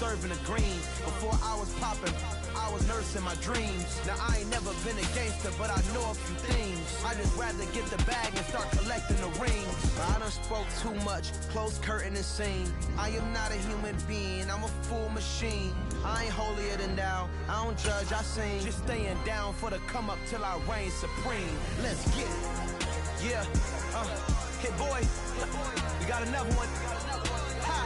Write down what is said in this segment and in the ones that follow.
serving the green. Before I was popping, I was nursing my dreams. Now I ain't never been a gangster, but I know a few things. I just rather get the bag and start collecting the rings. I done spoke too much, close curtain and scene. I am not a human being, I'm a full machine. I ain't holier than thou, I don't judge, I sing. Just staying down for the come up till I reign supreme. Let's get it. Yeah, hit boy, we got another one. Ha!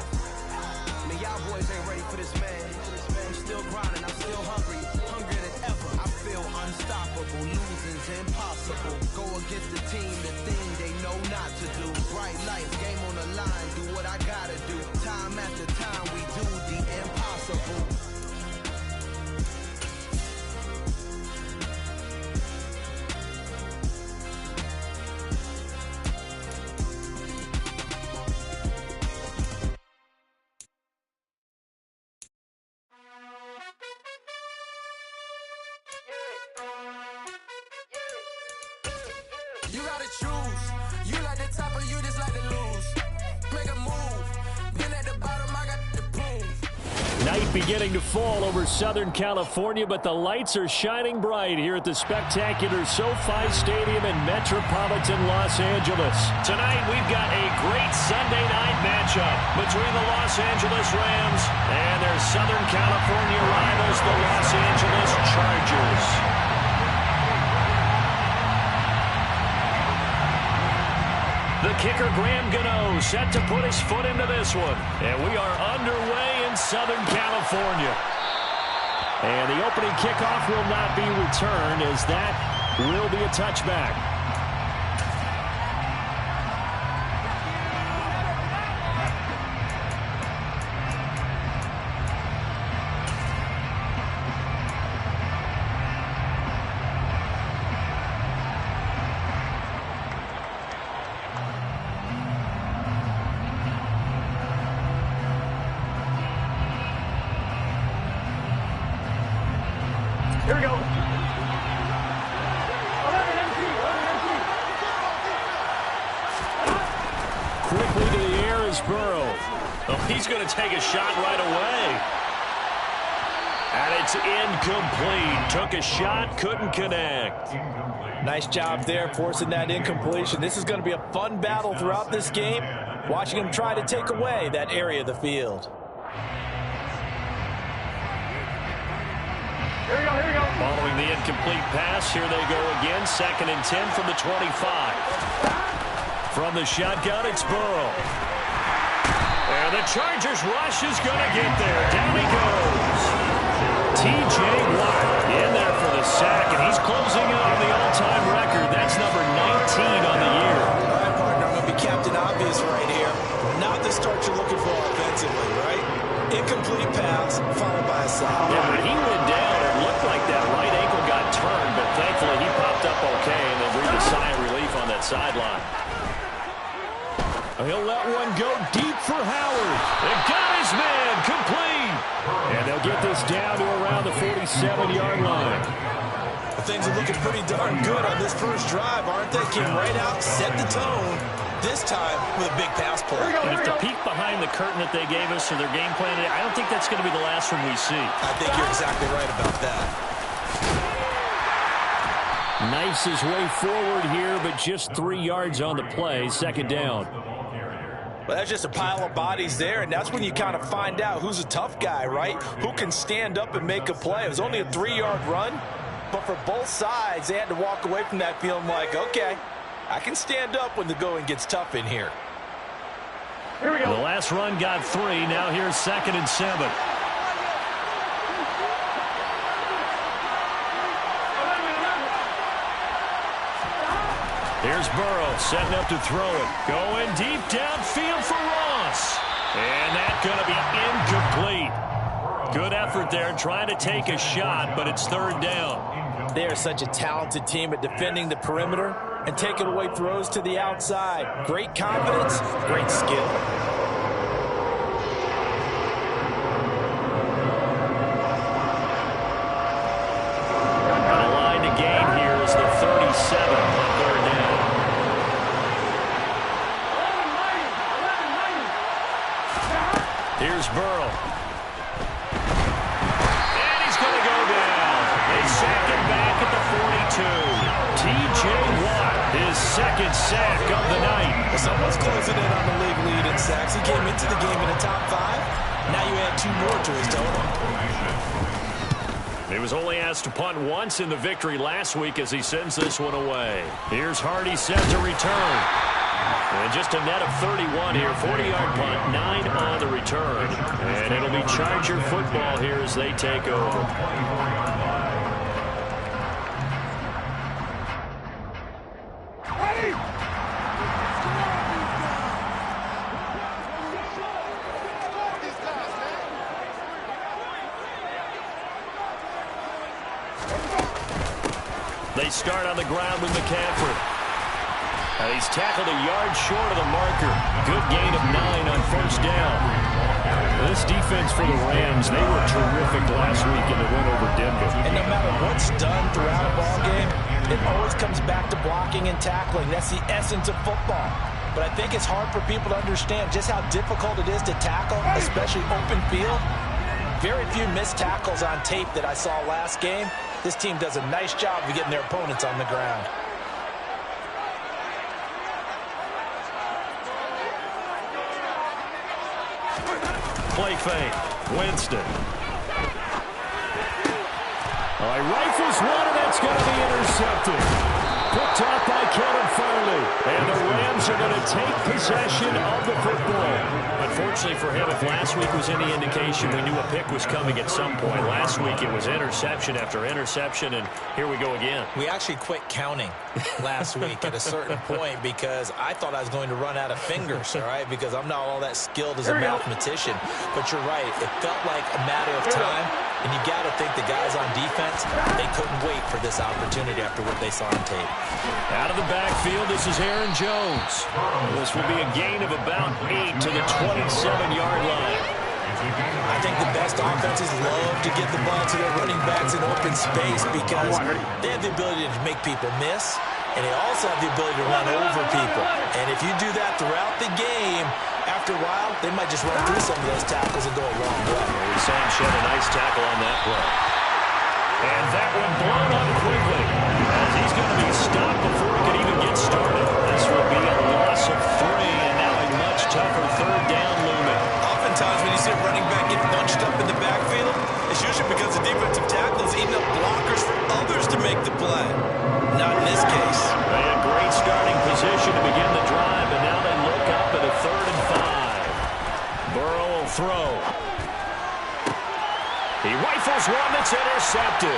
Man, y'all boys ain't ready for this, man. I'm still grinding, I'm still hungry, hungrier than ever. I feel unstoppable, losing's impossible. Go against the team, the thing they know not to do. Bright lights, game on the line, do what I gotta do. Time after time, we do the impossible. You gotta choose. You like the top or you just like to lose. Make a move. Been at the bottom, I got the proof. Night beginning to fall over Southern California, but the lights are shining bright here at the spectacular SoFi Stadium in metropolitan Los Angeles. Tonight, we've got a great Sunday night matchup between the Los Angeles Rams and their Southern California rivals, the Los Angeles Chargers. The kicker, Graham Gano, set to put his foot into this one. And we are underway in Southern California. And the opening kickoff will not be returned, as that will be a touchback. Here we go. Quickly to the air is Burrow. Oh, he's going to take a shot right away. And it's incomplete. Took a shot, couldn't connect. Nice job there forcing that incompletion. This is going to be a fun battle throughout this game. Watching him try to take away that area of the field. Here we go. Following the incomplete pass, here they go again. 2nd and 10 from the 25. From the shotgun, it's Burrow. And the Chargers rush is going to get there. Down he goes. T.J. Watt in there for the sack, and he's closing in on the all-time record. That's number 19 on the year. All right, partner, I'm going to be Captain Obvious right here. Not the start you're looking for offensively, right? Incomplete pass, followed by a sack. Yeah, but he went down. It looked like that right ankle got turned, but thankfully he popped up okay, and they'll breathe a sigh of relief on that sideline. He'll let one go deep for Howard. It got his man complete. And they'll get this down to around the 47-yard line. Things are looking pretty darn good on this first drive, aren't they? Came right out, set the tone. This time with a big pass play. And if the peek behind the curtain that they gave us for their game plan, I don't think that's going to be the last one we see. I think you're exactly right about that. Knifes his way forward here, but just 3 yards on the play. 2nd down. Well, that's just a pile of bodies there, and that's when you kind of find out who's a tough guy, right? Who can stand up and make a play. It was only a 3-yard run, but for both sides, they had to walk away from that feeling like, okay, I can stand up when the going gets tough in here. Here we go. The last run got 3. Now here's 2nd and 7. Here's Burrow setting up to throw it. Going deep downfield for Ross. And that's going to be incomplete. Good effort there trying to take a shot, but it's 3rd down. They are such a talented team at defending the perimeter and taking away throws to the outside. Great confidence, great skill. And the line to gain here is the 37 on 3rd down. Here's Burrow. they sack him back at the 42. T.J. Watt, his second sack of the night. Well, someone's closing in on the league lead in sacks. He came into the game in the top 5. Now you add 2 more to his total. He was only asked to punt once in the victory last week as he sends this one away. Here's Hardy set to return. And just a net of 31 here. 40-yard punt, 9 on the return. And it'll be Charger football here as they take over. They start on the ground with McCaffrey. He's tackled a yard short of the marker. Good gain of 9 on first down. This defense for the Rams, they were terrific last week in the win over Denver. And no matter what's done throughout a ball game, it always comes back to blocking and tackling. That's the essence of football. But I think it's hard for people to understand just how difficult it is to tackle, especially open field. Very few missed tackles on tape that I saw last game. This team does a nice job of getting their opponents on the ground. Play fake. Winston. All right, rifles one, and that's going to be intercepted. Picked off by Kevin Farley. And the Rams are going to take possession of the football. Unfortunately for him, if last week was any indication, we knew a pick was coming at some point. Last week it was interception after interception, and here we go again. We actually quit counting last week at a certain point because I thought I was going to run out of fingers, all right, because I'm not all that skilled as a mathematician. But you're right. It felt like a matter of time, and you got to think the guys on defense, they couldn't wait for this opportunity after what they saw on tape. Out of the backfield, this is Aaron Jones. This will be a gain of about 8 to the 27-yard line. I think the best offenses love to get the ball to their running backs in open space because they have the ability to make people miss, and they also have the ability to run over people. And if you do that throughout the game, after a while, they might just run through some of those tackles and go a long way. We saw him shed a nice tackle on that play. And that one blown up quickly as he's going to be stopped before he can even get started. This will be a loss of 3, and now a much tougher third down looming. Oftentimes when you see a running back get bunched up in the backfield, it's usually because the defensive tackle is eating up blockers for others to make the play. Not in this case. They had great starting position to begin the drive, and now they look up at a 3rd and 5. Burrow will throw. He rifles one that's intercepted.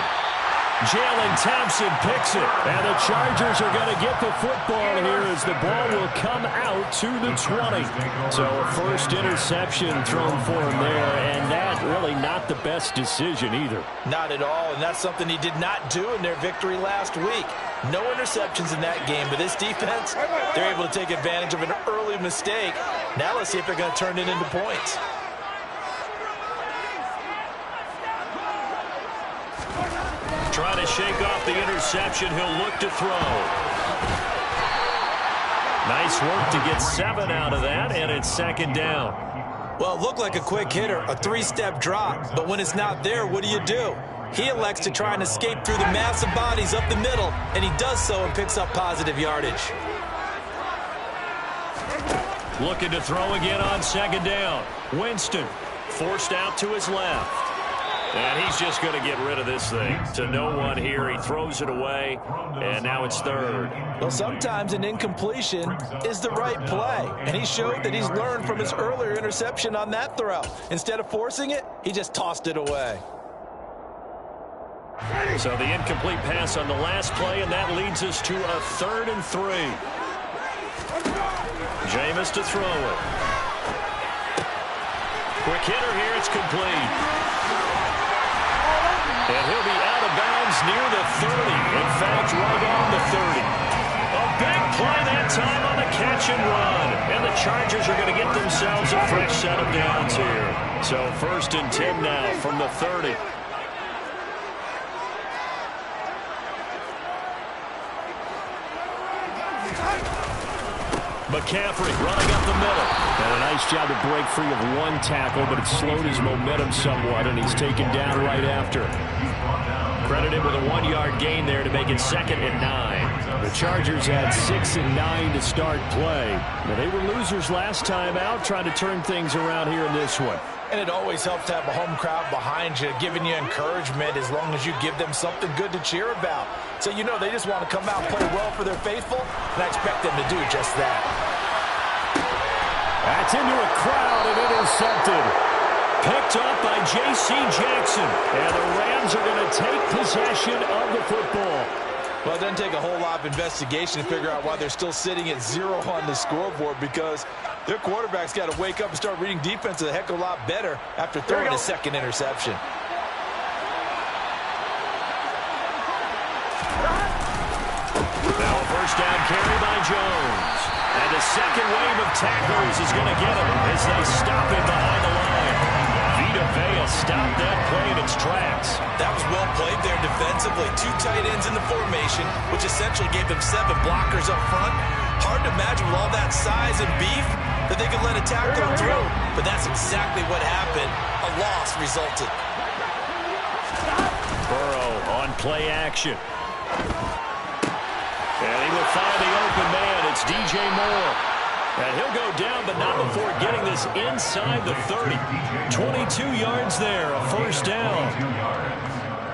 Jalen Thompson picks it. And the Chargers are going to get the football here as the ball will come out to the 20. So a first interception thrown for him there, and that really not the best decision either. Not at all, and that's something he did not do in their victory last week. No interceptions in that game, but this defense, they're able to take advantage of an early mistake. Now let's see if they're going to turn it into points. Trying to shake off the interception. He'll look to throw. Nice work to get 7 out of that, and it's 2nd down. Well, it looked like a quick hitter, a 3-step drop, but when it's not there, what do? He elects to try and escape through the massive bodies up the middle, and he does so and picks up positive yardage. Looking to throw again on 2nd down. Winston forced out to his left. And he's just going to get rid of this thing. To no one here. He throws it away, and now it's 3rd. Well, sometimes an incompletion is the right play. And he showed that he's learned from his earlier interception on that throw. Instead of forcing it, he just tossed it away. So the incomplete pass on the last play, and that leads us to a 3rd and 3. Jameis to throw it. Quick hitter here. It's complete. And he'll be out of bounds near the 30. In fact, right on the 30. A big play that time on the catch and run. And the Chargers are going to get themselves a fresh set of downs here. So 1st and 10 now from the 30. McCaffrey running up the middle. And a nice job to break free of one tackle, but it slowed his momentum somewhat, and he's taken down right after. Credited with a 1-yard gain there to make it 2nd and 9. The Chargers had 6 and 9 to start play. Now, they were losers last time out, trying to turn things around here in this one. And it always helps to have a home crowd behind you, giving you encouragement as long as you give them something good to cheer about. So you know they just want to come out and play well for their faithful, and I expect them to do just that. That's into a crowd and intercepted. Picked up by J.C. Jackson. And the Rams are going to take possession of the football. Well, it doesn't take a whole lot of investigation to figure out why they're still sitting at 0 on the scoreboard, because their quarterback's got to wake up and start reading defense a heck of a lot better after throwing his 2nd interception. Now a first down carry by Jones. And the second wave of tacklers is going to get him as they stop him behind the line. Vita Vea stopped that play in its tracks. That was well played there defensively. 2 tight ends in the formation, which essentially gave them 7 blockers up front. Hard to imagine with all that size and beef that they could let a tackle through. But that's exactly what happened. A loss resulted. Burrow on play action. And he will find the open man. It's DJ Moore. And he'll go down, but not before getting this inside the 30. 22 yards there, a first down.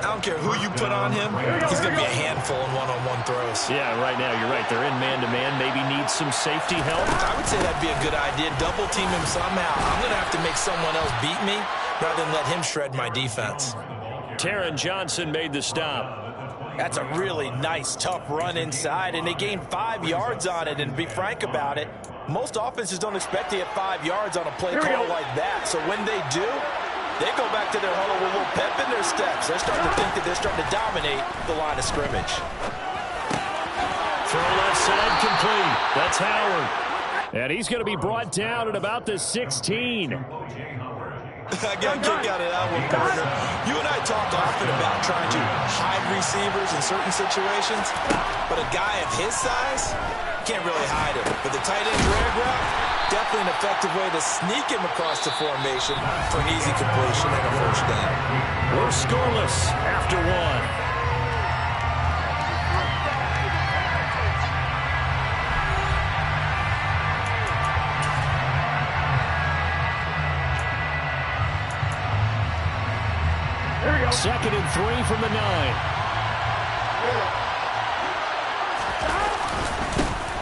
I don't care who you put on him. He's going to be a handful in one-on-one throws. Yeah, right now, you're right. They're in man-to-man. Maybe need some safety help. I would say that'd be a good idea. Double team him somehow. I'm going to have to make someone else beat me rather than let him shred my defense. Taron Johnson made the stop. That's a really nice, tough run inside, and they gained 5 yards on it. And to be frank about it, most offenses don't expect to get 5 yards on a play call like that. So when they do, they go back to their huddle with a little pep in their steps. They're starting to think that they're starting to dominate the line of scrimmage. Throw left side complete. That's Howard. And he's going to be brought down at about the 16. I got a kick out of that one, partner. You and I talk often about trying to hide receivers in certain situations, but a guy of his size can't really hide him. But the tight end drag route, definitely an effective way to sneak him across the formation for an easy completion and a first down. We're scoreless after 1. Second and 3 from the 9.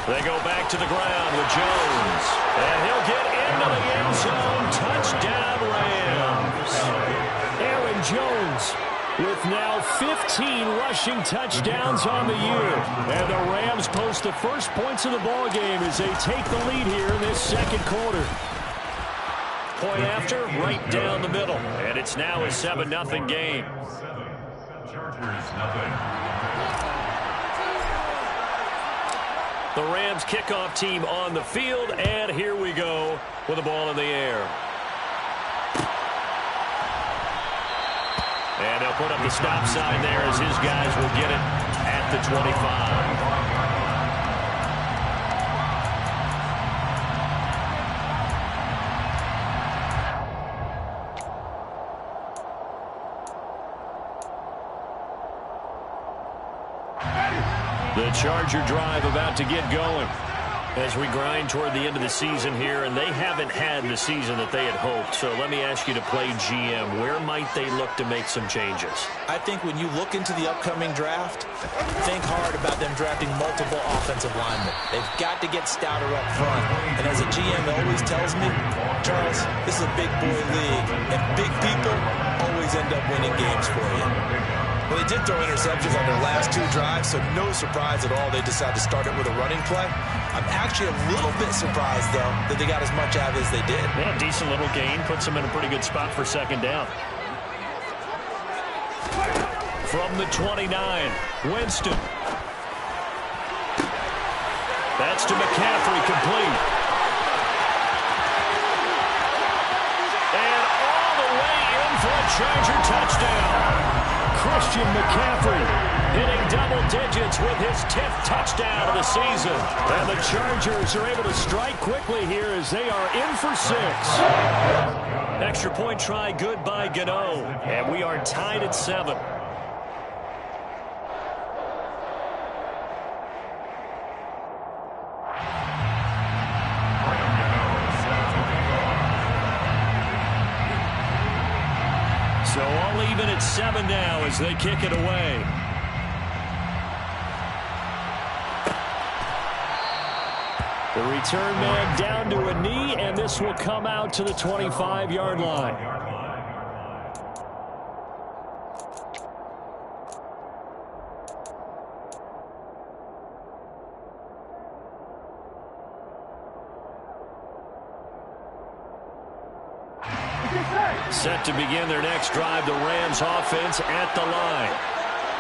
They go back to the ground with Jones. And he'll get into the end zone. Touchdown, Rams. Aaron Jones with now 15 rushing touchdowns on the year. And the Rams post the first points of the ball game as they take the lead here in this second quarter. Point after, right down the middle. And it's now a 7-0 game. The Rams kickoff team on the field, and here we go with the ball in the air. And they'll put up the stop sign there as his guys will get it at the 25. The Charger drive about to get going as we grind toward the end of the season here, and they haven't had the season that they had hoped. So let me ask you to play GM. Where might they look to make some changes? I think when you look into the upcoming draft, think hard about them drafting multiple offensive linemen. They've got to get stouter up front. And as a GM always tells me, Charles, this is a big boy league, and big people always end up winning games for you. Well, they did throw interceptions on their last 2 drives, so no surprise at all they decided to start it with a running play. I'm actually a little bit surprised, though, that they got as much out of it as they did. Yeah, decent little gain. Puts them in a pretty good spot for second down. From the 29, Winston. That's to McCaffrey, complete. And all the way in for a Charger touchdown. Christian McCaffrey hitting double digits with his 10th touchdown of the season. And the Chargers are able to strike quickly here as they are in for 6. Extra point try good by Gano. And we are tied at 7. So all even at 7 now as they kick it away. The return man down to a knee, and this will come out to the 25-yard line. Set to begin their next drive, the Rams offense at the line.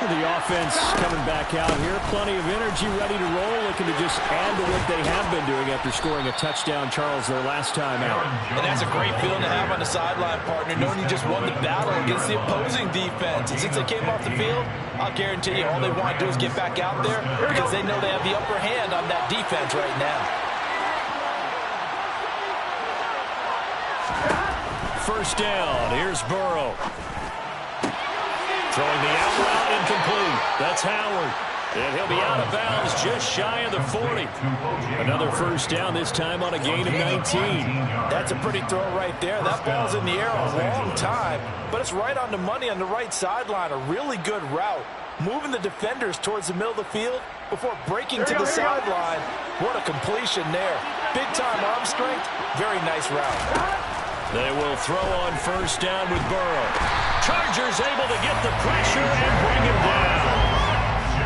The offense coming back out here. Plenty of energy, ready to roll, looking to just add to what they have been doing after scoring a touchdown, Charles, their last time out. And that's a great feeling to have on the sideline, partner, knowing you just won the battle against the opposing defense. And since they came off the field, I'll guarantee you all they want to do is get back out there because they know they have the upper hand on that defense right now. First down, here's Burrow. Throwing the out route, incomplete. That's Howard. And he'll be out of bounds just shy of the 40. Another first down, this time on a gain of 19. That's a pretty throw right there. That ball's in the air a long time, but it's right on the money on the right sideline. A really good route. Moving the defenders towards the middle of the field before breaking to the sideline. What a completion there. Big-time arm strength. Very nice route. They will throw on first down with Burrow. Chargers able to get the pressure and bring him down.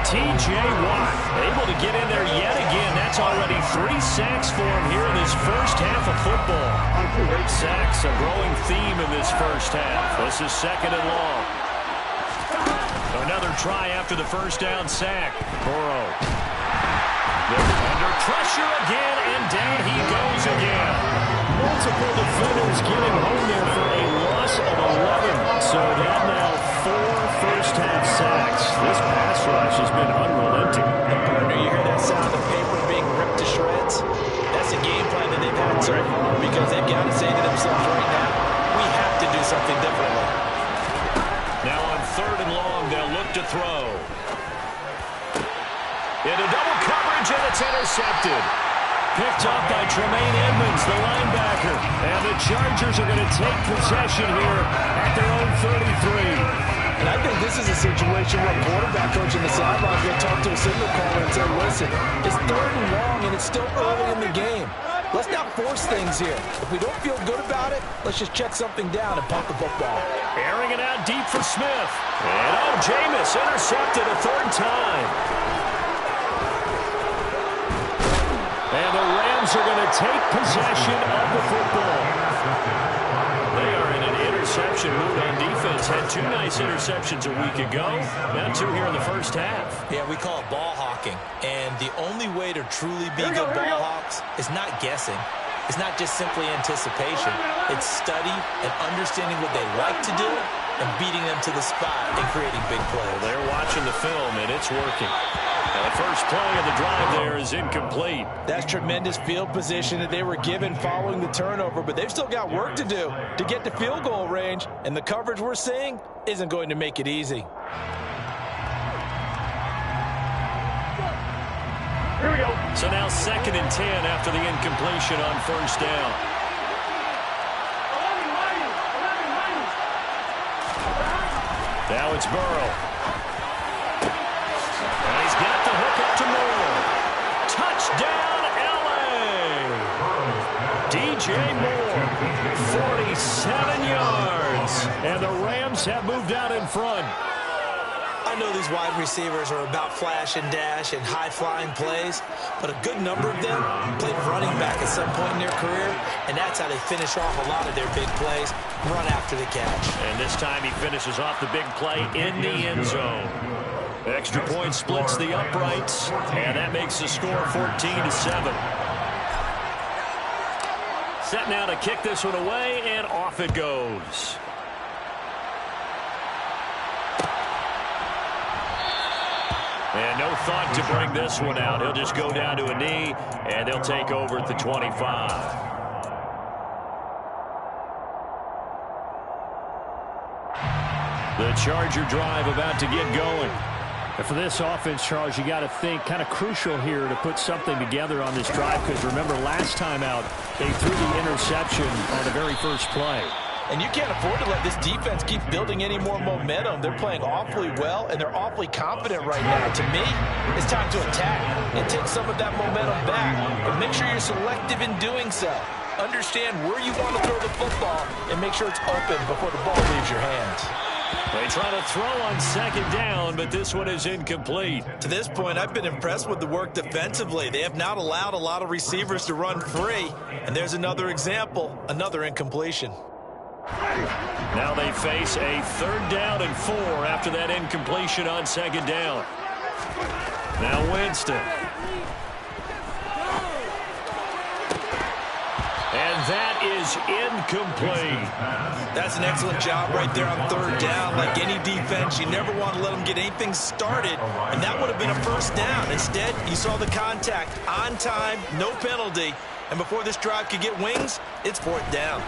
T.J. Watt able to get in there yet again. That's already 3 sacks for him here in his first half of football. Sacks, a growing theme in this first half. This is second and long. Another try after the first down sack. Burrow. They're under pressure again, and down he goes again. Multiple defenders getting home there for a loss of 11. So that now 4 first-half sacks. This pass rush has been unrelenting. Partner, you hear that sound of paper being ripped to shreds? That's a game plan that they've had so far because they've got to say to themselves right now, we have to do something differently. Now on third and long, they'll look to throw. Into double coverage, and it's intercepted. Picked up by Tremaine Edmonds, the linebacker. And the Chargers are going to take possession here at their own 33. And I think this is a situation where a quarterback coach on the sideline is going to talk to a signal caller and say, listen, it's third and long, and it's still early in the game. Let's not force things here. If we don't feel good about it, let's just check something down and punt the football. Airing it out deep for Smith. And Jameis intercepted a third time. And the Rams are going to take possession of the football. They are in an interception mood on defense. Had 2 nice interceptions a week ago. Now 2 here in the first half. Yeah, we call it ball hawking. And the only way to truly be good ball hawks is not guessing. It's not just simply anticipation. It's study and understanding what they like to do and beating them to the spot and creating big plays. Well, they're watching the film, and it's working. And the first play of the drive there is incomplete. That's tremendous field position that they were given following the turnover, but they've still got work to do to get to field goal range, and the coverage we're seeing isn't going to make it easy. Here we go. So now 2nd and 10 after the incompletion on first down. Now it's Burrow. And he's got the hook up to Moore. Touchdown, L.A. DJ Moore, 47 yards. And the Rams have moved out in front. I know these wide receivers are about flash and dash and high-flying plays, but a good number of them played running back at some point in their career, and that's how they finish off a lot of their big plays, run after the catch. And this time he finishes off the big play in the end zone. Extra point splits the uprights, and that makes the score 14-7. Set now to kick this one away, and off it goes. And no thought to bring this one out. He'll just go down to a knee, and they'll take over at the 25. The Charger drive about to get going. And for this offense, Charles, you got to think kind of crucial here to put something together on this drive, because remember last time out, they threw the interception on the very first play. And you can't afford to let this defense keep building any more momentum. They're playing awfully well, and they're awfully confident right now. To me, it's time to attack and take some of that momentum back. And make sure you're selective in doing so. Understand where you want to throw the football and make sure it's open before the ball leaves your hands. They try to throw on second down, but this one is incomplete. To this point, I've been impressed with the work defensively. They have not allowed a lot of receivers to run free. And there's another example, another incompletion. Now they face a 3rd down and 4 after that incompletion on second down. Now Winston. And that is incomplete. That's an excellent job right there on 3rd down. Like any defense, you never want to let them get anything started, and that would have been a 1st down. Instead, you saw the contact on time, no penalty, and before this drive could get wings, it's 4th down.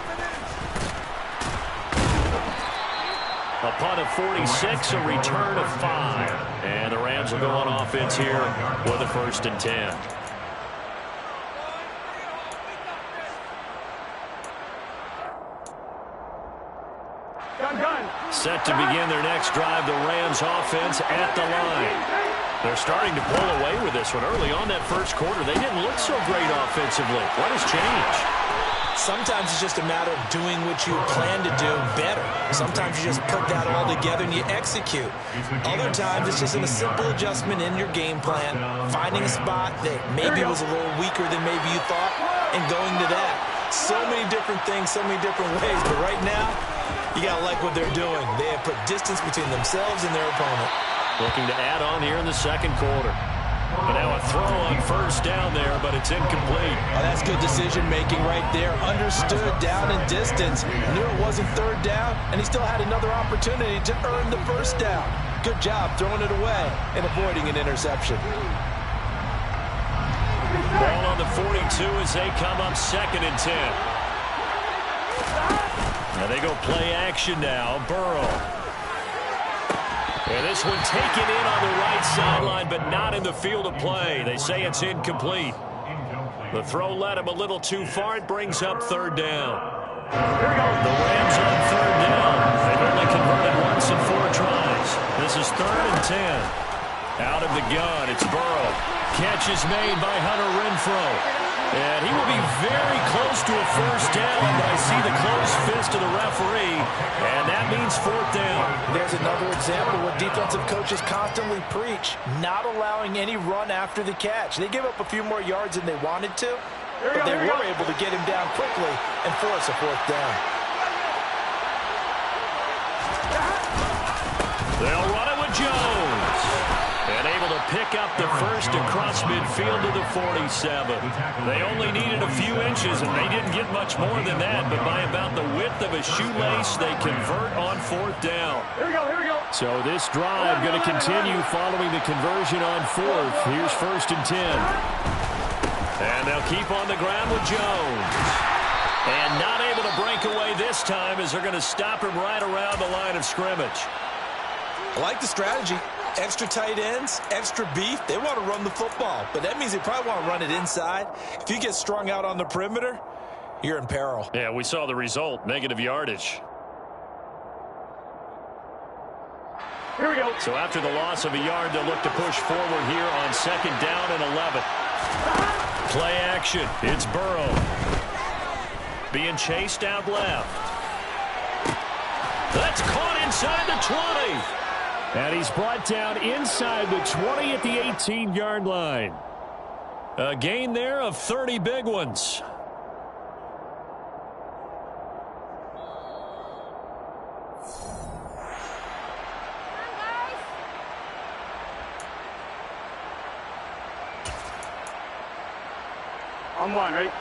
A punt of 46, a return of 5. And the Rams will go on offense here with a 1st and 10. Set to begin their next drive, the Rams offense at the line. They're starting to pull away with this one. Early on that 1st quarter, they didn't look so great offensively. What has changed? Sometimes it's just a matter of doing what you plan to do better. Sometimes you just put that all together and you execute. Other times it's just a simple adjustment in your game plan, finding a spot that maybe was a little weaker than maybe you thought, and going to that. So many different things, so many different ways, but right now, you got to like what they're doing. They have put distance between themselves and their opponent. Looking to add on here in the 2nd quarter. And now a throw on 1st down there, but it's incomplete. Oh, that's good decision-making right there. Understood down and distance. Knew it wasn't 3rd down, and he still had another opportunity to earn the 1st down. Good job throwing it away and avoiding an interception. Ball on the 42 as they come up 2nd and 10. Now they go play action now. Burrow. And this one taken in on the right sideline, but not in the field of play. They say it's incomplete. The throw led him a little too far. It brings up 3rd down. The Rams on 3rd down. They've only converted once in 4 tries. This is 3rd and 10. Out of the gun, it's Burrow. Catch is made by Hunter Renfrow. And he will be very close to a 1st down. I see the closed fist of the referee, and that means 4th down. There's another example what defensive coaches constantly preach, not allowing any run after the catch. They give up a few more yards than they wanted to, but they were able to get him down quickly and force a 4th down. They'll run it with Jones. And able to pick up the 1st across midfield to the 47. They only needed a few inches, and they didn't get much more than that. But by about the width of a shoelace, they convert on 4th down. Here we go. So this drive going to continue following the conversion on 4th. Here's 1st and 10. And they'll keep on the ground with Jones. And not able to break away this time as they're going to stop him right around the line of scrimmage. I like the strategy. Extra tight ends, extra beef. They want to run the football, but that means they probably want to run it inside. If you get strung out on the perimeter, you're in peril. Yeah, we saw the result, negative yardage. Here we go. So after the loss of a yard, they'll look to push forward here on 2nd down and 11. Play action. It's Burrow. Being chased out left. That's caught inside the 20. And he's brought down inside the 20 at the 18-yard line. A gain there of 30 big ones. On 1, right?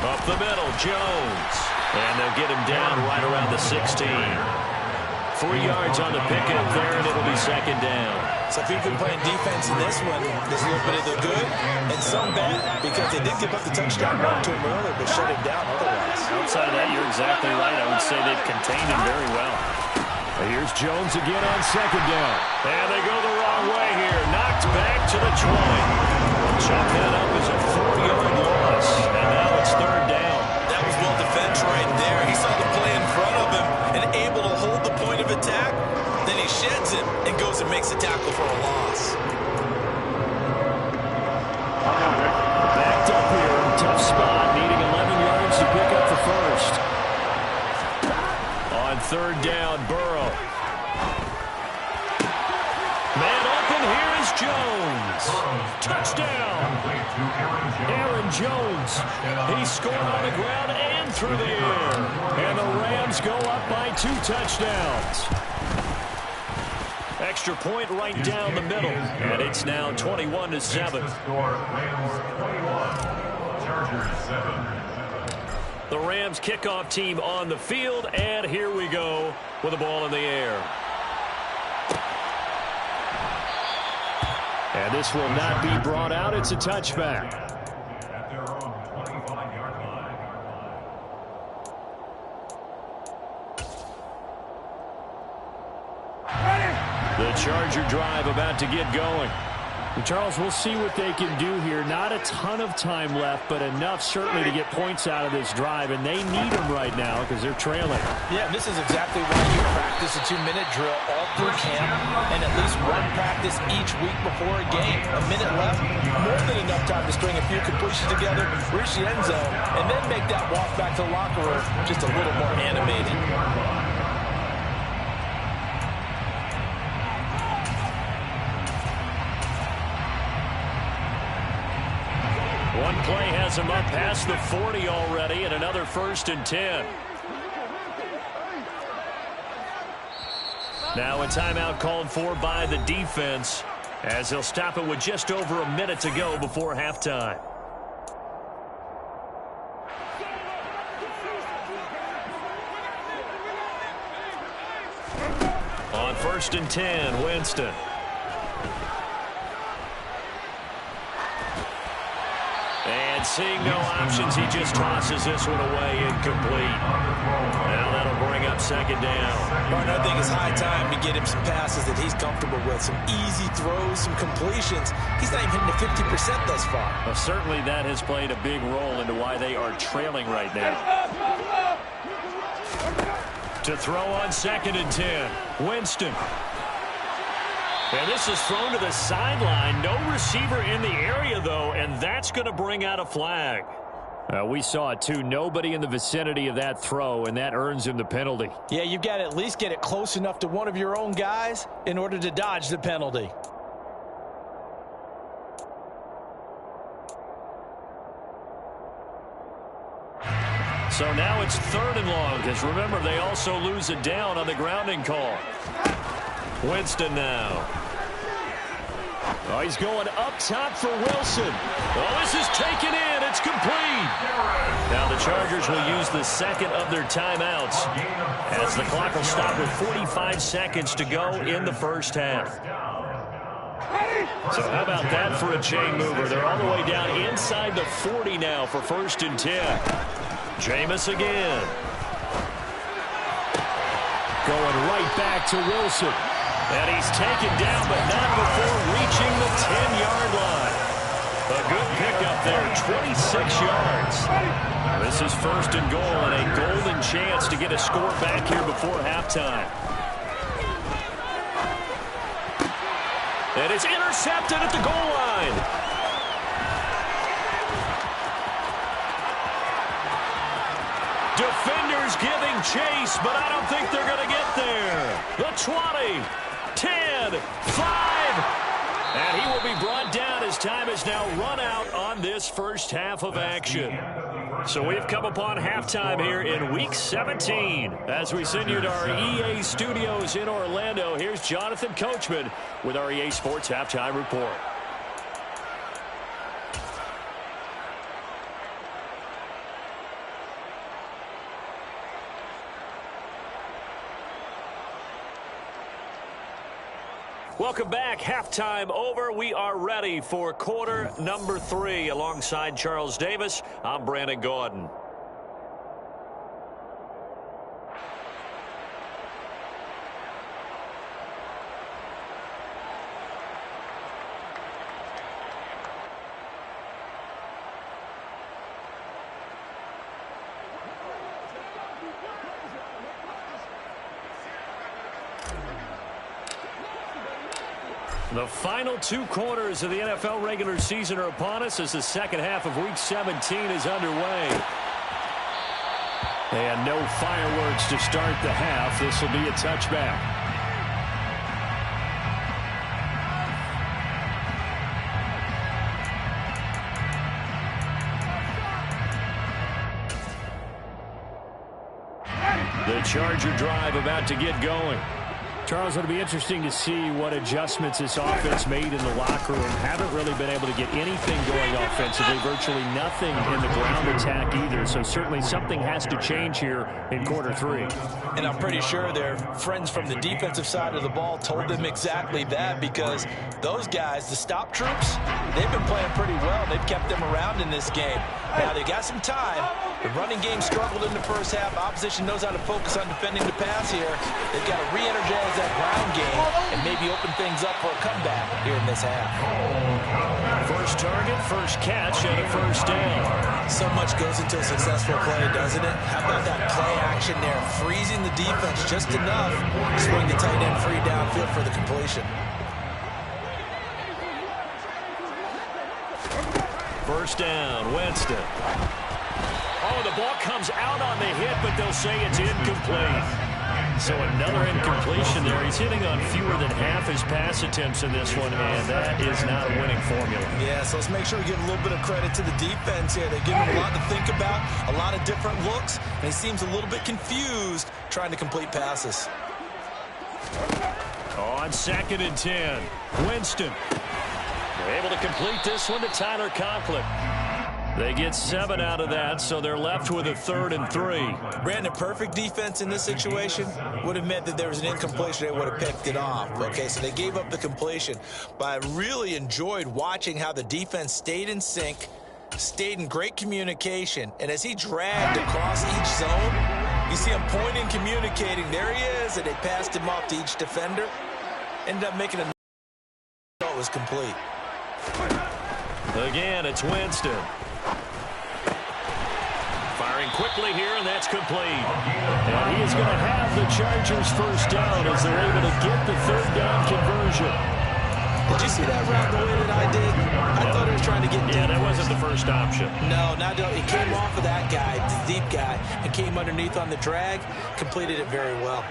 Up the middle, Jones. And they'll get him down right around the 16. 3 yards on the pickup there, and it'll be 2nd down. So if you've been playing defense in this one, there's a little bit of the good and some bad, because they did give up the touchdown run to him earlier, but shut him down otherwise. Outside of that, you're exactly right. I would say they've contained him very well. Here's Jones again on 2nd down. And they go the wrong way here. Knocked back to the 20. Chalk that up as a 4-yard loss, and now it's third down. That was well defense right there. He saw the play in front of him and able to hold the point of attack. Then he sheds him and goes and makes a tackle for a loss. Backed up here, tough spot, needing 11 yards to pick up the first. On third down, Burrow. Man open, here is Jones. Touchdown. Aaron Jones. He scored on the ground and through the air. And the Rams go up by 2 touchdowns. Extra point right down the middle. And it's now 21-7. The Rams kickoff team on the field, and here we go with the ball in the air. And this will not be brought out. It's a touchback. The Charger drive about to get going. And Charles, we'll see what they can do here. Not a ton of time left, but enough certainly to get points out of this drive, and they need them right now because they're trailing. Yeah, this is exactly why you practice a 2-minute drill all through camp and at least one practice each week before a game. A minute left, more than enough time to string a few completions together, reach the end zone, and then make that walk back to the locker room just a little more animated. One play has him up past the 40 already, and another 1st and 10. Now a timeout called for by the defense, as he'll stop it with just over a minute to go before halftime. On 1st and 10, Winston. And seeing no options, he just tosses this one away incomplete. Now that'll bring up 2nd down. Martin, I think it's high time to get him some passes that he's comfortable with. Some easy throws, some completions. He's not even hitting the 50% thus far. Well, certainly that has played a big role into why they are trailing right now. To throw on 2nd and 10, Winston. And this is thrown to the sideline. No receiver in the area, though, and that's going to bring out a flag. We saw it, too. Nobody in the vicinity of that throw, and that earns him the penalty. Yeah, you've got to at least get it close enough to one of your own guys in order to dodge the penalty. So now it's 3rd and long, because remember, they also lose a down on the grounding call. Winston now. Oh, he's going up top for Wilson. Oh, this is taken in. It's complete. Now the Chargers will use the 2nd of their timeouts, as the clock will stop with 45 seconds to go in the 1st half. So how about that for a chain mover? They're all the way down inside the 40 now for 1st and 10. Jameis again. Going right back to Wilson. And he's taken down, but not before reaching the 10-yard line. A good pickup there, 26 yards. This is 1st and goal, and a golden chance to get a score back here before halftime. And it's intercepted at the goal line. Defenders giving chase, but I don't think they're going to get there. The 20. 10, 5, and he will be brought down as time is now run out on this 1st half of action. So we've come upon halftime here in Week 17. As we send you to our EA studios in Orlando, here's Jonathan Coachman with our EA Sports Halftime Report. Welcome back. Halftime over. We are ready for quarter number 3. Alongside Charles Davis, I'm Brandon Gordon. The final 2 quarters of the NFL regular season are upon us as the second half of Week 17 is underway. And no fireworks to start the half. This will be a touchback. The Charger drive about to get going. Charles, it'll be interesting to see what adjustments this offense made in the locker room. Haven't really been able to get anything going offensively, virtually nothing in the ground attack either. So certainly something has to change here in quarter 3. And I'm pretty sure their friends from the defensive side of the ball told them exactly that, because those guys, the stop troops, they've been playing pretty well. They've kept them around in this game. Now, they got some time. The running game struggled in the first half. Opposition knows how to focus on defending the pass here. They've got to re-energize that ground game and maybe open things up for a comeback here in this half. First target, first catch, and a first down. So much goes into a successful play, doesn't it? How about that play action there? Freezing the defense just enough to swing the tight end free downfield for the completion. First down, Winston. Oh, the ball comes out on the hit, but they'll say it's incomplete. So another incompletion there. He's hitting on fewer than half his pass attempts in this one, and that is not a winning formula. Yeah, so let's make sure we give a little bit of credit to the defense here. They're giving him a lot to think about, a lot of different looks, and he seems a little bit confused trying to complete passes. On 2nd and 10, Winston. They're able to complete this one to Tyler Conklin. They get 7 out of that, so they're left with a 3rd and 3. Brandon, perfect defense in this situation would have meant that there was an incompletion. They would have picked it off. Okay, so they gave up the completion. But I really enjoyed watching how the defense stayed in sync, stayed in great communication, and as he dragged across each zone, you see him pointing, communicating. There he is, and they passed him off to each defender. Ended up making a it was complete. Again, it's Winston. Firing quickly here, and that's complete. And he is going to have the Chargers first down as they're able to get the 3rd down conversion. Did you see that route the way that I did? I thought he was trying to get deep. Yeah, that wasn't the first option. No, it came off of that guy, the deep guy, and came underneath on the drag, completed it very well.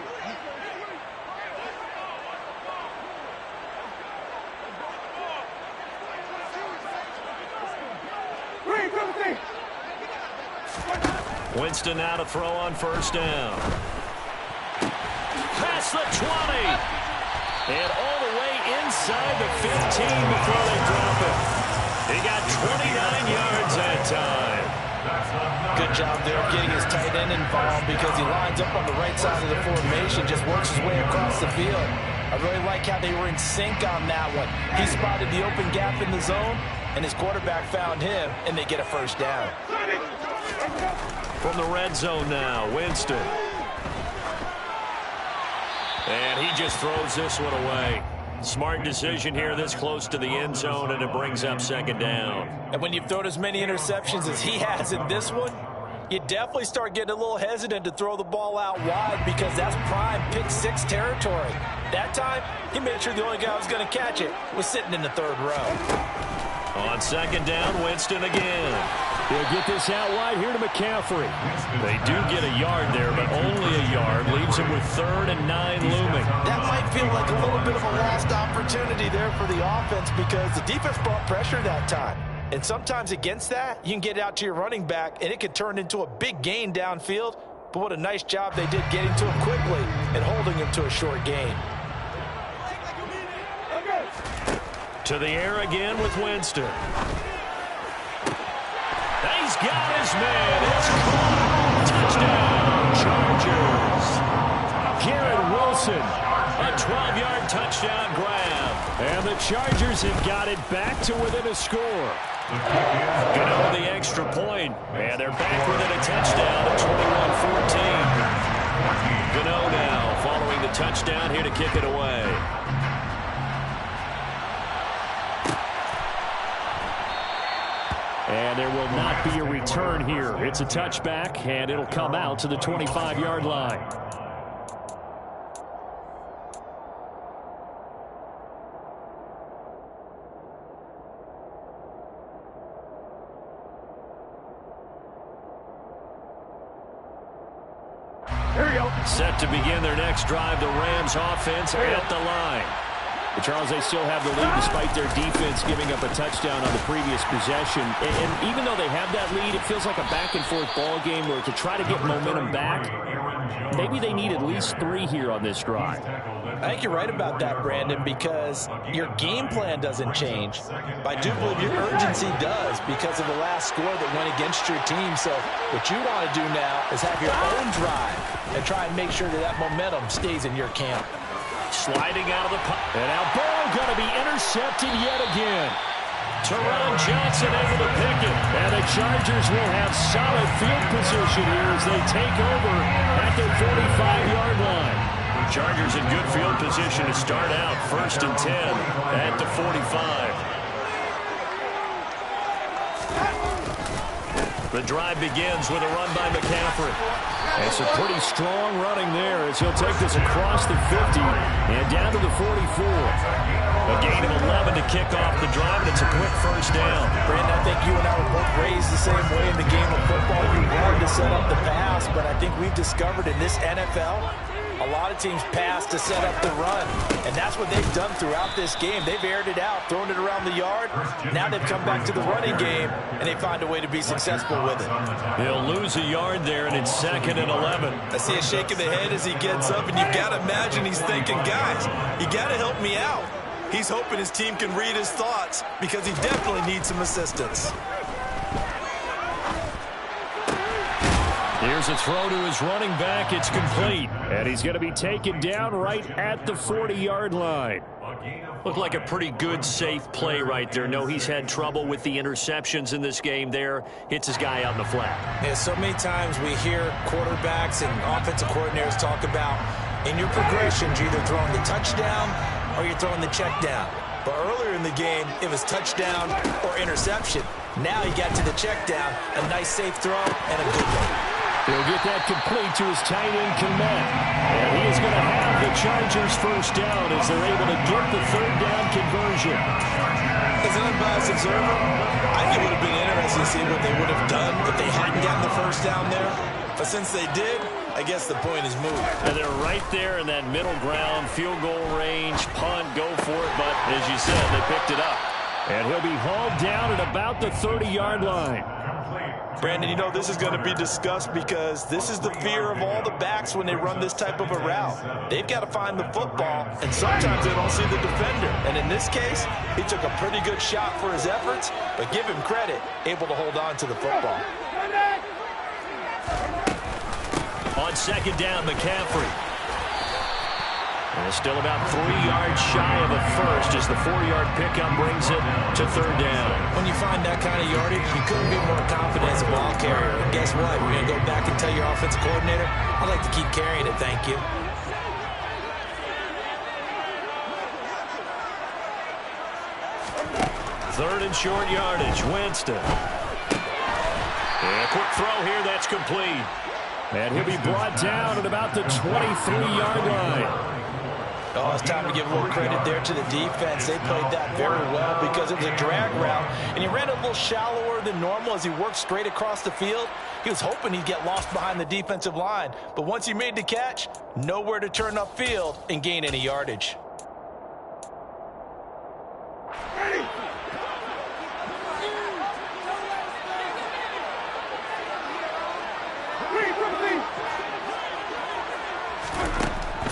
Winston now to throw on first down. Past the 20. And all the way inside the 15 before they drop it. He got 29 yards that time. Good job there getting his tight end involved, because he lines up on the right side of the formation, just works his way across the field. I really like how they were in sync on that one. He spotted the open gap in the zone, and his quarterback found him, and they get a first down. From the red zone now, Winston. And he just throws this one away. Smart decision here this close to the end zone, and it brings up 2nd down. And when you've thrown as many interceptions as he has in this one, you definitely start getting a little hesitant to throw the ball out wide, because that's prime pick 6 territory. That time, he made sure the only guy who was going to catch it was sitting in the 3rd row. On 2nd down, Winston again. They'll get this out wide here to McCaffrey. They do get a yard there, but only a yard. Leaves him with 3rd and 9 looming. That might feel like a little bit of a lost opportunity there for the offense, because the defense brought pressure that time. And sometimes against that, you can get it out to your running back, and it could turn into a big gain downfield. But what a nice job they did getting to him quickly and holding him to a short gain. To the air again with Winston. He's got his man. It's caught. Touchdown, Chargers. Garrett Wilson, a 12-yard touchdown grab. And the Chargers have got it back to within a score. Gano with the extra point. And they're back within a touchdown at 21-14. Gano now following the touchdown here to kick it away. And there will not be a return here. It's a touchback, and it'll come out to the 25-yard line. Here we go. Set to begin their next drive, the Rams offense at the line. But Charles, they still have the lead despite their defense giving up a touchdown on the previous possession. And even though they have that lead, it feels like a back-and-forth ball game where to try to get momentum back, maybe they need at least 3 here on this drive. I think you're right about that, Brandon, because your game plan doesn't change. But I do believe your urgency does because of the last score that went against your team. So what you want to do now is have your own drive and try and make sure that momentum stays in your camp. Sliding out of the pocket. And now ball going to be intercepted yet again. Teron Johnson able to pick it. And the Chargers will have solid field position here as they take over at their 45-yard line. Chargers in good field position to start out. 1st and 10 at the 45. The drive begins with a run by McCaffrey. And some pretty strong running there as he'll take this across the 50 and down to the 44. A gain of 11 to kick off the drive, and it's a quick 1st down. Brandon, I think you and I were both raised the same way in the game of football. You run to set up the pass, but I think we've discovered in this NFL, a lot of teams pass to set up the run, and that's what they've done throughout this game. They've aired it out, thrown it around the yard. Now they've come back to the running game, and they find a way to be successful with it. He'll lose a yard there, and it's 2nd and 11. I see a shake of the head as he gets up, and you've got to imagine he's thinking, guys, you got to help me out. He's hoping his team can read his thoughts because he definitely needs some assistance. Here's a throw to his running back. It's complete. And he's going to be taken down right at the 40-yard line. Looked like a pretty good, safe play right there. No, he's had trouble with the interceptions in this game there. Hits his guy out in the flat. Yeah, so many times we hear quarterbacks and offensive coordinators talk about in your progressions, you're either throwing the touchdown or you're throwing the check down. But earlier in the game, it was touchdown or interception. Now he got to the check down, a nice safe throw, and a good one. He'll get that complete to his tight end, Komet. And he is going to have the Chargers 1st down as they're able to get the 3rd down conversion. As an unbiased observer, I think it would have been interesting to see what they would have done if they hadn't gotten the 1st down there. But since they did, I guess the point is moved. And they're right there in that middle ground, field goal range, punt, go for it. But as you said, they picked it up. And he'll be hauled down at about the 30-yard line. Brandon, you know this is going to be discussed because this is the fear of all the backs when they run this type of a route. They've got to find the football, and sometimes they don't see the defender. And in this case, he took a pretty good shot for his efforts, but give him credit, able to hold on to the football. On 2nd down, McCaffrey. And it's still about 3 yards shy of a 1st as the 4-yard pickup brings it to 3rd down. When you find that kind of yardage, you couldn't be more confident as a ball carrier. And guess what? We're going to go back and tell your offensive coordinator, I'd like to keep carrying it, thank you. Third and short yardage, Winston. And a quick throw here, that's complete. And he'll be brought down at about the 23-yard line. Oh, it's time to give a little credit there to the defense. They played that very well because it was a drag route, and he ran a little shallower than normal as he worked straight across the field. He was hoping he'd get lost behind the defensive line, but once he made the catch, nowhere to turn upfield and gain any yardage.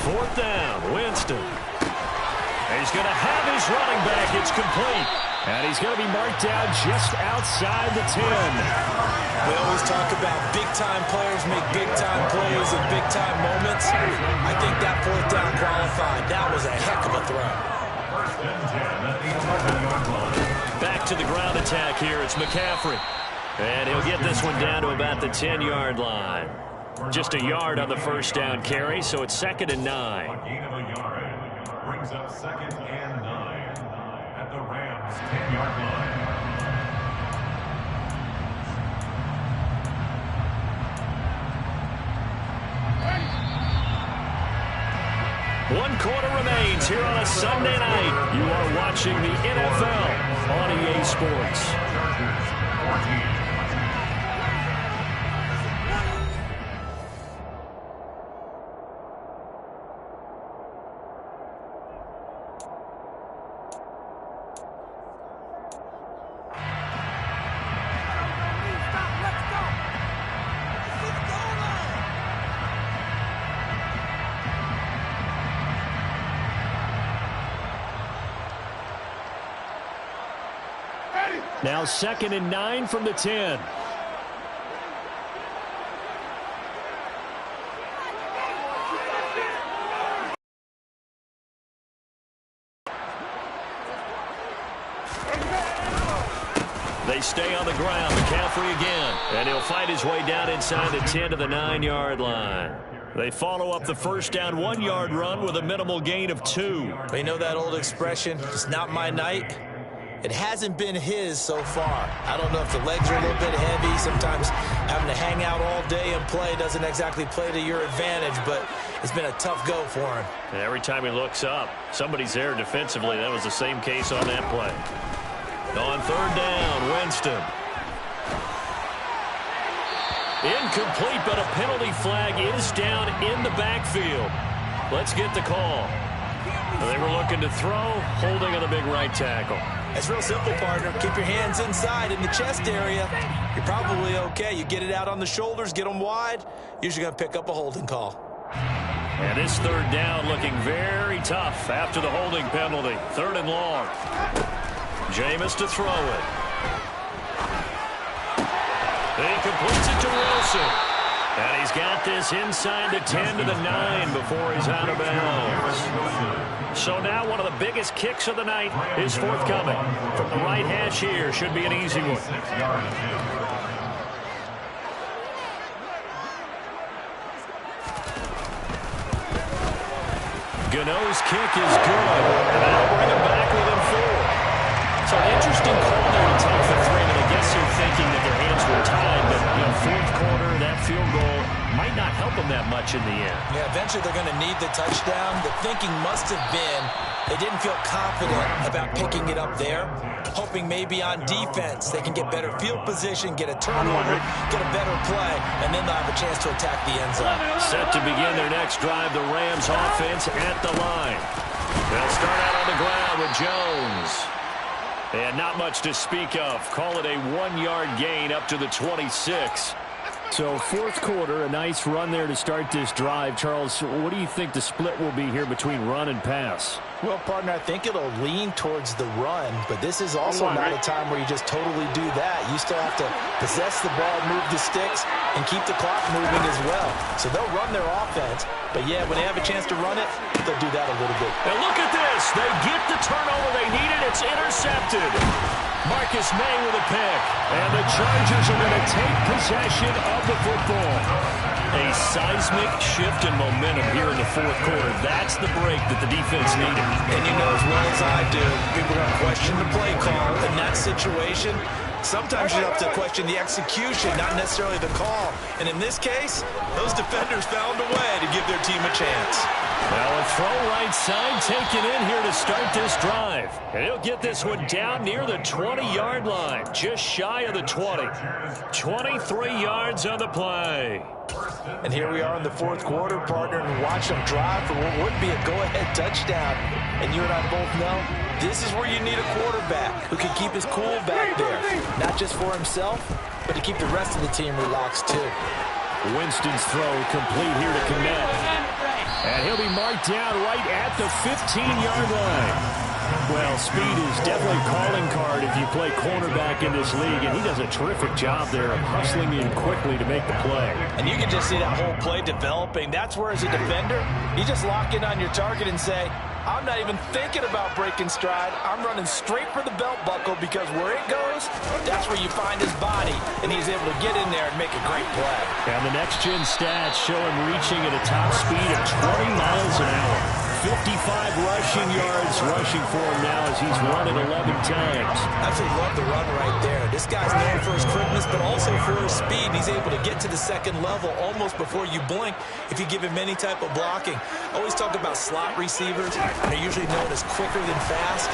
Fourth down, Winston. He's going to have his running back. It's complete. And he's going to be marked down just outside the 10. We always talk about big-time players make big-time plays in big-time moments. I think that 4th down qualified. That was a heck of a throw. Back to the ground attack here. It's McCaffrey. And he'll get this one down to about the 10-yard line. Just a yard on the 1st down carry, so it's 2nd and 9. Gain of a yard brings up 2nd and 9 at the Rams' 10-yard line. One quarter remains here on a Sunday night. You are watching the NFL on EA Sports. Now 2nd and 9 from the 10. They stay on the ground. McCaffrey again. And he'll fight his way down inside the 10 to the 9-yard line. They follow up the first down 1-yard run with a minimal gain of 2. You know that old expression, it's not my night? It hasn't been his so far. I don't know if the legs are a little bit heavy. Sometimes having to hang out all day and play doesn't exactly play to your advantage, but it's been a tough go for him. And every time he looks up, somebody's there defensively. That was the same case on that play. On 3rd down, Winston. Incomplete, but a penalty flag is down in the backfield. Let's get the call. They were looking to throw, holding on the big right tackle. It's real simple, partner. Keep your hands inside in the chest area. You're probably okay. You get it out on the shoulders, get them wide, usually going to pick up a holding call. And this 3rd down looking very tough after the holding penalty. 3rd and long. Jameis to throw it. He completes it to Wilson. And he's got this inside the 10 to the 9 before he's out of bounds. So now one of the biggest kicks of the night is forthcoming. From the right hash here, should be an easy one. Gano's kick is good. And that'll bring him back within 4. So an interesting call there to take the 3, and I guess they're thinking that their hands were tied, but, 4th quarter, that field goal might not help them that much in the end. Yeah, eventually they're going to need the touchdown. The thinking must have been they didn't feel confident about picking it up there, hoping maybe on defense they can get better field position, get a turnover, get a better play, and then they'll have a chance to attack the end zone. Set to begin their next drive, the Rams offense at the line. They'll start out on the ground with Jones. And not much to speak of. Call it a 1-yard gain up to the 26. So 4th quarter, a nice run there to start this drive. Charles, what do you think the split will be here between run and pass? Well, partner, I think it'll lean towards the run, but this is also not a time where you just totally do that. You still have to possess the ball, move the sticks, and keep the clock moving as well. So they'll run their offense, but yeah, when they have a chance to run it, they'll do that a little bit. And look at this. They get the turnover they needed. It's intercepted. Marcus May with a pick. And the Chargers are going to take possession of the football. A seismic shift in momentum here in the 4th quarter. That's the break that the defense needed. And you know as well as I do, people are going to question the play call in that situation. Sometimes you have to question the execution, not necessarily the call. And in this case, those defenders found a way to give their team a chance. Well, a throw right side taken in here to start this drive. And he'll get this one down near the 20-yard line, just shy of the 20. 23 yards on the play. And here we are in the 4th quarter, partner, and watch them drive for what would be a go-ahead touchdown. And you and I both know this is where you need a quarterback who can keep his cool back there. Not just for himself, but to keep the rest of the team relaxed too. Winston's throw complete here to connect. And he'll be marked down right at the 15-yard line. Well, speed is definitely a calling card if you play cornerback in this league, and he does a terrific job there of hustling in quickly to make the play. And you can just see that whole play developing. That's where, as a defender, you just lock in on your target and say, I'm not even thinking about breaking stride. I'm running straight for the belt buckle because where it goes, that's where you find his body, and he's able to get in there and make a great play. And the next-gen stats show him reaching at a top speed of 20 miles an hour. 55 rushing yards rushing for him now as he's run it 11 times. Absolutely love the run right there. This guy's known for his quickness, but also for his speed. And he's able to get to the 2nd level almost before you blink if you give him any type of blocking. I always talk about slot receivers. They're usually known as quicker than fast.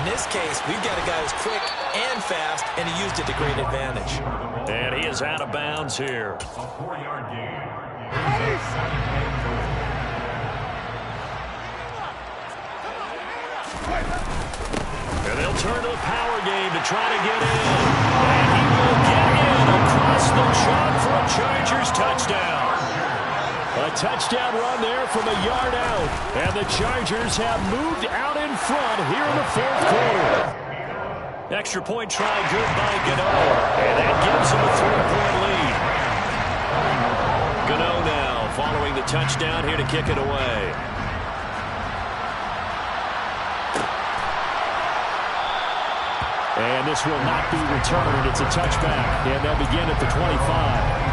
In this case, we've got a guy who's quick and fast, and he used it to great advantage. And he is out of bounds here. A 4-yard gain. And they'll turn to the power game to try to get in. And he will get in across the chalk for a Chargers touchdown. A touchdown run there from a yard out. And the Chargers have moved out in front here in the 4th quarter. Extra point try good by Gano. And that gives him a 3-point lead. Gano now following the touchdown here to kick it away. And this will not be returned. It's a touchback. And they'll begin at the 25.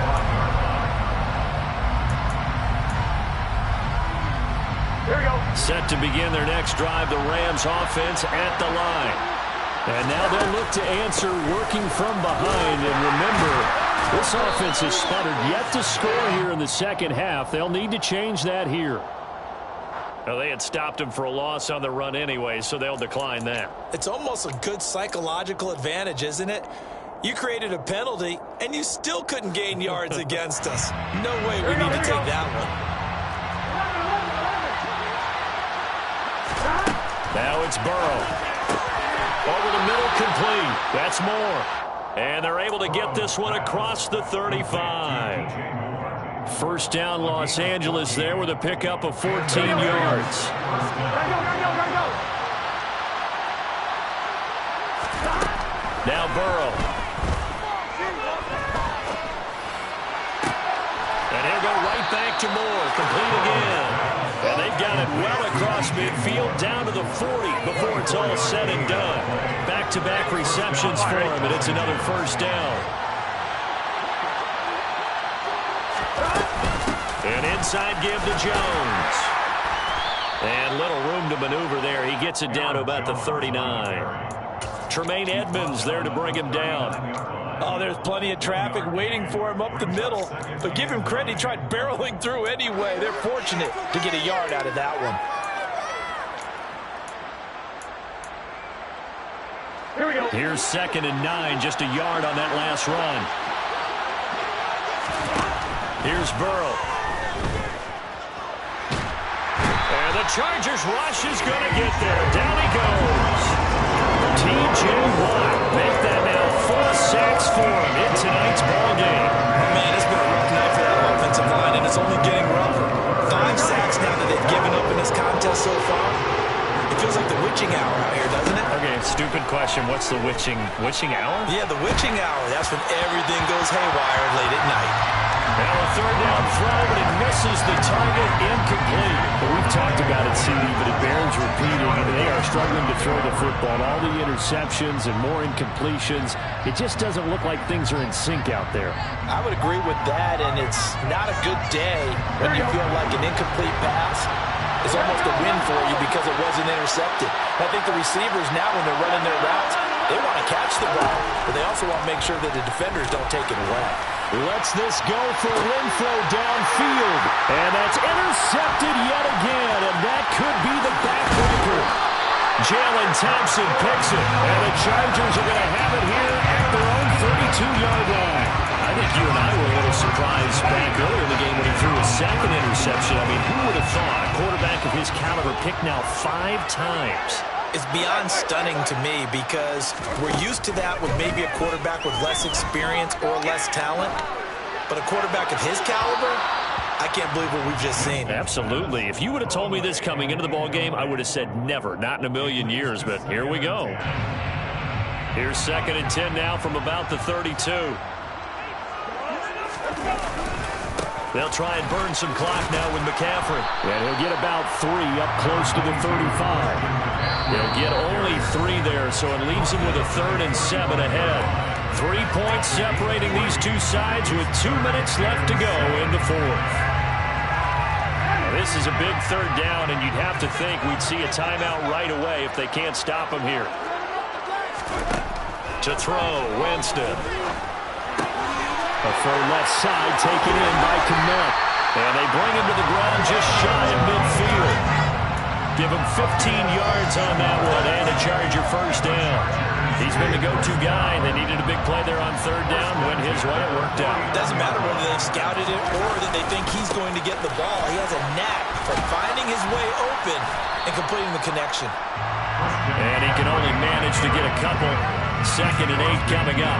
Set to begin their next drive, the Rams offense at the line. And now they'll look to answer working from behind. And remember, this offense has sputtered yet to score here in the second half. They'll need to change that here. Well, they had stopped him for a loss on the run anyway, so they'll decline that. It's almost a good psychological advantage, isn't it? You created a penalty, and you still couldn't gain yards against us. No way we need to take that one. Now it's Burrow. Over the middle, complete. That's more. And they're able to get this one across the 35. First down, Los Angeles there with a pickup of 14 yards. Now Burrow. And he'll go right back to Moore. Complete again. And they've got it well across midfield down to the 40 before it's all said and done. Back-to-back receptions for him, and it's another first down. An inside give to Jones. And little room to maneuver there. He gets it down to about the 39. Tremaine Edmonds there to bring him down. Oh, there's plenty of traffic waiting for him up the middle. But give him credit, he tried barreling through anyway. They're fortunate to get a yard out of that one. Here we go. Here's 2nd and 9, just a yard on that last run. Here's Burrow. And the Chargers rush is going to get there. Down he goes. T.J. Watt make that now 4 sacks for him in tonight's ball game. Man, it's been a rough night for that offensive line, and it's only getting rougher. 5 sacks now that they've given up in this contest so far. It feels like the witching hour out here, doesn't it? Okay, stupid question. What's the witching hour? Yeah, the witching hour. That's when everything goes haywire late at night. Now a 3rd down throw, but it misses the target, incomplete. Well, we've talked about it, CD, but it bears repeating. I mean, they are struggling to throw the football. All the interceptions and more incompletions. It just doesn't look like things are in sync out there. I would agree with that, and it's not a good day when you feel like an incomplete pass is almost a win for you because it wasn't intercepted. I think the receivers now, when they're running their routes, they want to catch the ball, but they also want to make sure that the defenders don't take it away. Lets this go for Renfro downfield. And that's intercepted yet again, and that could be the backbreaker. Jalen Thompson picks it, and the Chargers are going to have it here at their own 32-yard line. I think you and I were a little surprised back earlier in the game when he threw a 2nd interception. I mean, who would have thought a quarterback of his caliber picked now 5 times? It's beyond stunning to me because we're used to that with maybe a quarterback with less experience or less talent. But a quarterback of his caliber, I can't believe what we've just seen. Absolutely. If you would have told me this coming into the ball game, I would have said never, not in a million years. But here we go. Here's 2nd and 10 now from about the 32. They'll try and burn some clock now with McCaffrey. And he'll get about 3 up close to the 35. They'll get only 3 there, so it leaves him with a 3rd and 7 ahead. 3 points separating these two sides with 2 minutes left to go in the 4th. Now, this is a big 3rd down, and you'd have to think we'd see a timeout right away if they can't stop him here. To throw, Winston. A throw left side taken in by Kmet. And they bring him to the ground just shy of midfield. Give him 15 yards on that one and a Charger first down. He's been the go-to guy, and they needed a big play there on 3rd down. Went his way, it worked out. Doesn't matter whether they've scouted it or that they think he's going to get the ball. He has a knack for finding his way open and completing the connection. And he can only manage to get a couple. 2nd and 8 coming up.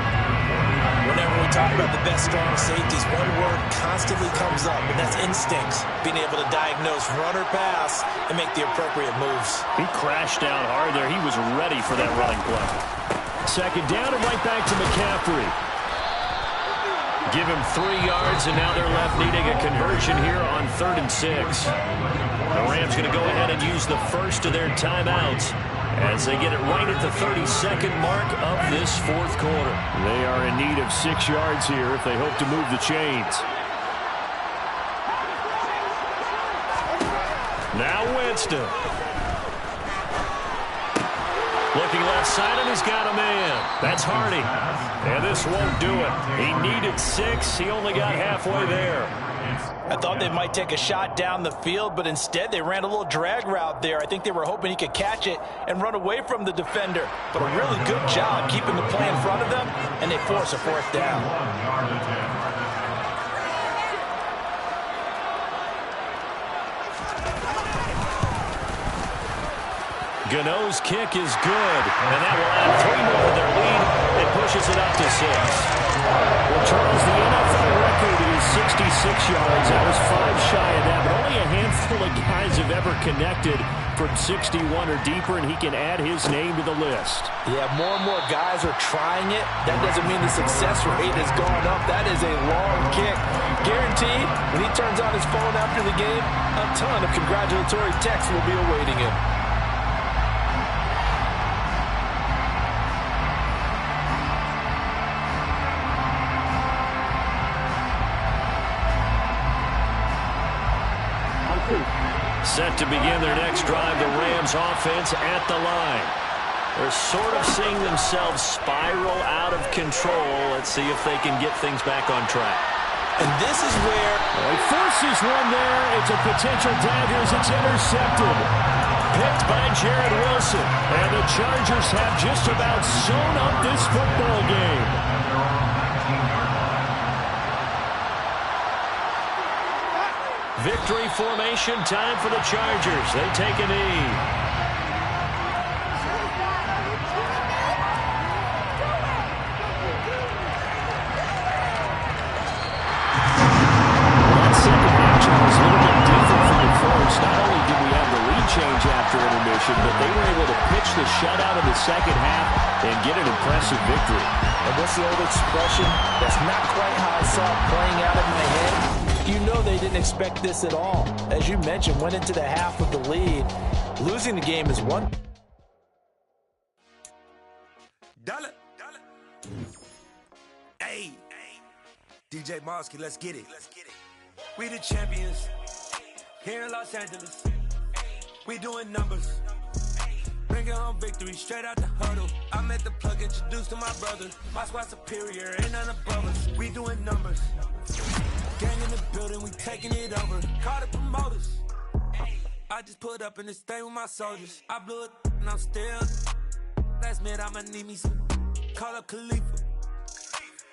Whenever we talk about the best strong safeties, one word constantly comes up, and that's instincts. Being able to diagnose run or pass and make the appropriate moves. He crashed down hard there. He was ready for that running play. Second down and right back to McCaffrey. Give him 3 yards, and now they're left needing a conversion here on 3rd and 6. The Rams going to go ahead and use the first of their timeouts as they get it right at the 32nd mark of this 4th quarter. They are in need of 6 yards here if they hope to move the chains. Now Winston. Looking left side, and he's got a man. That's Hardy. And this won't do it. He needed 6. He only got halfway there. I thought they might take a shot down the field, but instead they ran a little drag route there. I think they were hoping he could catch it and run away from the defender. But a really good job keeping the play in front of them, and they force a 4th down. Gano's kick is good, and that will add 3 more to their lead and pushes it up to 6. Well, Charles, the NFL record is 66 yards. That was 5 shy of that, but only a handful of guys have ever connected from 61 or deeper, and he can add his name to the list. Yeah, more and more guys are trying it. That doesn't mean the success rate has gone up. That is a long kick. Guaranteed, when he turns on his phone after the game, a ton of congratulatory texts will be awaiting him. Set to begin their next drive, the Rams offense at the line. They're sort of seeing themselves spiral out of control. Let's see if they can get things back on track. And this is where... He forces one there. It's a potential dagger as it's intercepted. Picked by Jared Wilson. And the Chargers have just about sewn up this football game. Victory formation time for the Chargers. They take a knee. That second half, Charles, a little bit different from the first. Not only did we have the lead change after intermission, but they were able to pitch the shutout in the second half and get an impressive victory. And what's the old expression? That's not quite how I saw it playing out in my head. You know they didn't expect this at all. As you mentioned, went into the half with the lead. Losing the game is one. Dollar. Hey, DJ Mosky, let's get it. We the champions here in Los Angeles. We doing numbers. Bringing home victory straight out the huddle. I met the plug, introduced to my brother. My squad superior, ain't none above us. We doing numbers. Gang in the building, we taking it over. Call the promoters. I just put up in this thing with my soldiers. I blew it and I'm still. Last minute I'ma need me some. Call up Khalifa.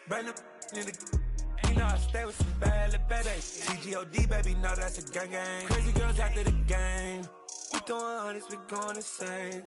Bring the in the. You know I stay with some bad little badass. CGOD baby, know that's a gang gang. Crazy girls after the game. We throwing hundreds, we going insane.